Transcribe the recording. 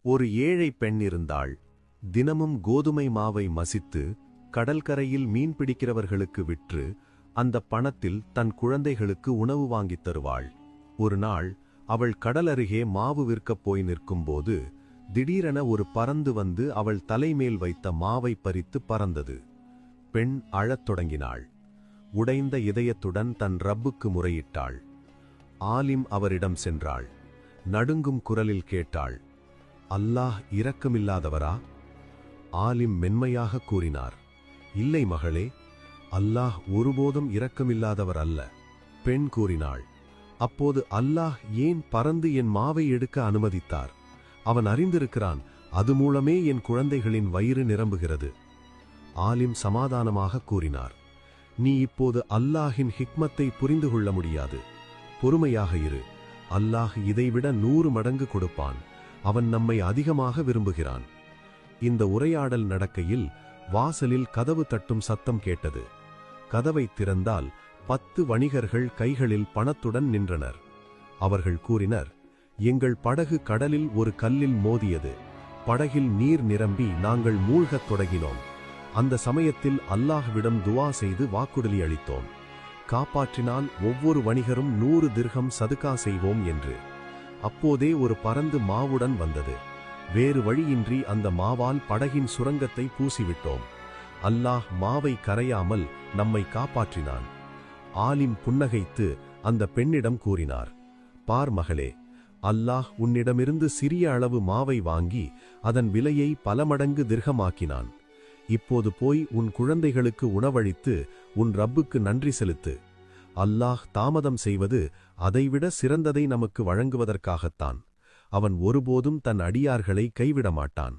ஒரு ஏழை பெண் இருந்தாள். தினமும் கோதுமை மாவை மசித்து கடல்கரையில் மீன் பிடிக்கிறவர்களுக்கு விற்று அந்த பணத்தில் தன் குழந்தைகளுக்கு உணவு வாங்கித் தருவாள். ஒரு நாள் அவள் கடல் அருகே மாவு விற்கப் போய் நிற்கும்போது திடீரென ஒரு பறந்து வந்து அவள் தலைமேல் வைத்த மாவை பறித்து பறந்தது. பெண் அழத் தொடங்கினாள். உடைந்த இதயத்துடன் தன் ரப்புக்கு முறையிட்டாள். ஆலிம் அவரிடம் சென்றாள். நடுங்கும் குரலில் கேட்டாள், அல்லாஹ் இரக்கமில்லாதவரா? ஆலிம் மென்மையாக கூறினார், இல்லை மகளே, அல்லாஹ் ஒருபோதும் இரக்கமில்லாதவர் அல்ல. பெண் கூறினாள், அப்போது அல்லாஹ் ஏன் பறந்து என் மாவை எடுக்க அனுமதித்தார்? அவன் அறிந்திருக்கிறான், அது மூலமே என் குழந்தைகளின் வயிறு நிரம்புகிறது. ஆலிம் சமாதானமாக கூறினார், நீ இப்போது அல்லாஹின் ஹிக்மத்தை புரிந்து கொள்ள முடியாது. பொறுமையாக இரு. அல்லாஹ் இதைவிட 100 மடங்கு கொடுப்பான். அவன் நம்மை அதிகமாக விரும்புகிறான். இந்த உரையாடல் நடக்கையில் வாசலில் கதவு தட்டும் சத்தம் கேட்டது. கதவை திறந்தால் 10 வணிகர்கள் கைகளில் பணத்துடன் நின்றனர். அவர்கள் கூறினர், எங்கள் படகு கடலில் ஒரு கல்லில் மோதியது. படகில் நீர் நிரம்பி நாங்கள் மூழ்கத் தொடங்கினோம். அந்த சமயத்தில் அல்லாஹ்விடம் துவா செய்து வாக்குறுதி அளித்தோம். காப்பாற்றினால் ஒவ்வொரு வணிகரும் 100 திர்ஹம் சதுகா செய்வோம் என்று. அப்போதே ஒரு பறந்து மாவுடன் வந்தது. வேறு வழியின்றி அந்த மாவால் படகின் சுரங்கத்தை பூசிவிட்டோம். அல்லாஹ் மாவை கரையாமல் நம்மை காப்பாற்றினான். ஆலிம் புன்னகைத்து அந்த பெண்ணிடம் கூறினார், பார் மகளே, அல்லாஹ் உன்னிடமிருந்து சிறிய அளவு மாவை வாங்கி அதன் விலையை பல மடங்கு திர்ஹமாக்கினான். இப்போது போய் உன் குழந்தைகளுக்கு உணவளித்து உன் ரப்புக்கு நன்றி செலுத்து. அல்லாஹ் தாமதம் செய்வது அதைவிட சிறந்ததை நமக்கு வழங்குவதற்காகத்தான். அவன் ஒருபோதும் தன் அடியார்களை கைவிட மாட்டான்.